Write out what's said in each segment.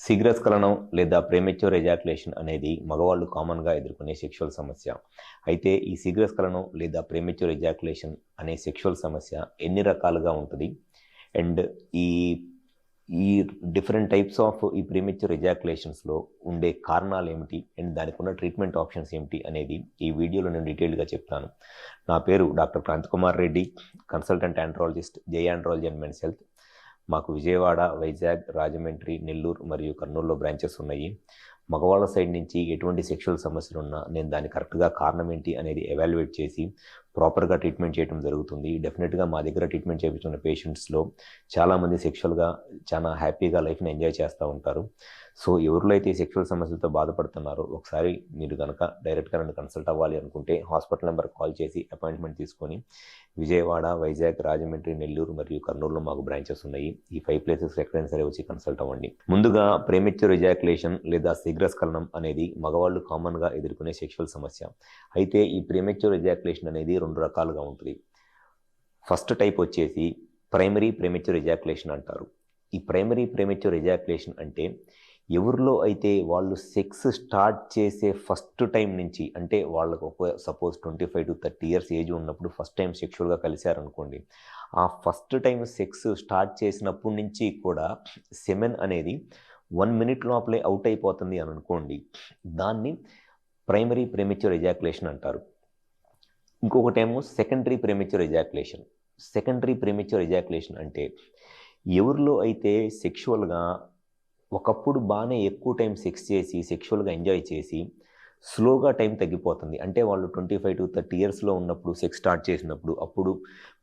శీఘ్రస్ఖలనం లేదా premature ejaculation అనేది మగవాళ్ళు కామన్గా ఎదుర్కొనే సెక్షువల్ సమస్య. అయితే ఈ శీఘ్రస్ఖలనం లేదా ప్రీమెచ్యూర్ ఎజాక్యులేషన్ అనే సెక్షువల్ సమస్య ఎన్ని రకాలుగా ఉంటుంది అండ్ ఈ ఈ డిఫరెంట్ టైప్స్ ఆఫ్ ఈ ప్రీమెచ్యూర్ ఎజాక్యులేషన్స్లో ఉండే కారణాలు ఏమిటి అండ్ దానికి ఉన్న ట్రీట్మెంట్ ఆప్షన్స్ ఏమిటి అనేది ఈ వీడియోలో నేను డీటెయిల్గా చెప్తాను. నా పేరు doctor Kranthi Kumar Reddy, consultant andrologist, జై ఆండ్రాలజీ అండ్ మెన్స్ హెల్త్. మాకు విజయవాడ, వైజాగ్, రాజమండ్రి, నెల్లూరు మరియు కర్నూలులో బ్రాంచెస్ ఉన్నాయి. మగవాళ్ళ సైడ్ నుంచి ఎటువంటి సెక్షువల్ సమస్యలు ఉన్నా నేను దాని కరెక్ట్గా కారణం ఏంటి అనేది ఎవాల్యుయేట్ చేసి ప్రాపర్గా ట్రీట్మెంట్ చేయడం జరుగుతుంది. డెఫినెట్గా మా దగ్గర ట్రీట్మెంట్ చేయించుకున్న పేషెంట్స్లో చాలామంది సెక్షువల్గా చాలా హ్యాపీగా లైఫ్ని ఎంజాయ్ చేస్తూ ఉంటారు. సో ఎవరిలో అయితే సెక్షువల్ సమస్యలతో బాధపడుతున్నారో ఒకసారి మీరు కనుక డైరెక్ట్గా నన్ను కన్సల్ట్ అవ్వాలి అనుకుంటే హాస్పిటల్ నెంబర్కి కాల్ చేసి అపాయింట్మెంట్ తీసుకొని విజయవాడ, వైజాగ్, రాజమండ్రి, నెల్లూరు మరియు కర్నూలులో మాకు బ్రాంచెస్ ఉన్నాయి. ఈ 5 ప్లేసెస్ ఎక్కడైనా సరే వచ్చి కన్సల్ట్ అవ్వండి. ముందుగా ప్రీమెచ్యూర్ ఎజాక్యులేషన్ లేదా శీఘ్రస్ఖలనం అనేది మగవాళ్ళు కామన్గా ఎదుర్కొనే సెక్షువల్ సమస్య. అయితే ఈ ప్రీమెచ్యూర్ ఎజాక్యులేషన్ అనేది 2 రకాలుగా ఉంటుంది. ఫస్ట్ టైప్ వచ్చేసి ప్రైమరీ ప్రీమెచ్యూర్ ఎజాక్యులేషన్ అంటారు. ఈ ప్రైమరీ ప్రీమెచ్యూర్ ఎజాక్యులేషన్ అంటే ఎవరిలో అయితే వాళ్ళు సెక్స్ స్టార్ట్ చేసే ఫస్ట్ టైం నుంచి, అంటే వాళ్ళకు ఒక సపోజ్ 25 to 30 ఇయర్స్ ఏజ్ ఉన్నప్పుడు ఫస్ట్ టైం సెక్షువల్గా కలిశారనుకోండి, ఆ ఫస్ట్ టైం సెక్స్ స్టార్ట్ చేసినప్పటి నుంచి కూడా సెమెన్ అనేది 1 minute లోపలే అవుట్ అయిపోతుంది అని అనుకోండి, దాన్ని ప్రైమరీ ప్రీమెచ్యూర్ ఎజాక్యులేషన్ అంటారు. ఇంకొకటేమో secondary premature ejaculation. Secondary premature ejaculation అంటే ఎవరిలో అయితే సెక్షువల్గా ఒకప్పుడు బాగానే ఎక్కువ టైం సెక్స్ చేసి సెక్షువల్గా ఎంజాయ్ చేసి స్లోగా టైం తగ్గిపోతుంది. అంటే వాళ్ళు 25 to 30 ఇయర్స్లో ఉన్నప్పుడు సెక్స్ స్టార్ట్ చేసినప్పుడు అప్పుడు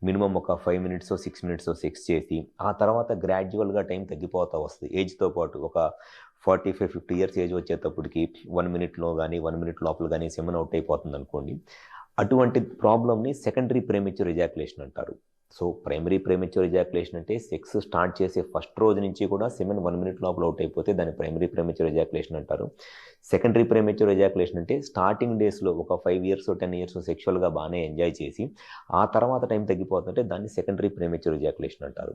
మినిమం ఒక 5 minutes 6 minutes సెక్స్ చేసి ఆ తర్వాత గ్రాడ్యువల్గా టైం తగ్గిపోతూ వస్తుంది. ఏజ్తో పాటు ఒక 45-50 ఇయర్స్ ఏజ్ వచ్చేటప్పటికి 1 minute కానీ 1 minute లోపల కానీ సెమెన్ అవుట్ అయిపోతుంది అనుకోండి. అటువంటి ప్రాబ్లమ్ని సెకండరీ ప్రీమెచ్యూర్ ఎజాక్యులేషన్ అంటారు. సో ప్రైమరీ ప్రీమెచ్యూర్ ఎజాక్యులేషన్ అంటే సెక్స్ స్టార్ట్ చేసే ఫస్ట్ రోజు నుంచి కూడా సెమెన్ 1 minute లోపల అవుట్ అయిపోతే దాన్ని ప్రైమరీ ప్రీమెచ్యూర్ ఎజాక్యులేషన్ అంటారు. సెకండరీ ప్రీమెచ్యూర్ ఎజాక్యులేషన్ అంటే స్టార్టింగ్ డేస్లో ఒక 5 years 10 years సెక్షువల్గా బాగానే ఎంజాయ్ చేసి ఆ తర్వాత టైం తగ్గిపోతుంటే దాన్ని సెకండరీ ప్రీమెచ్యూర్ ఎజాక్యులేషన్ అంటారు.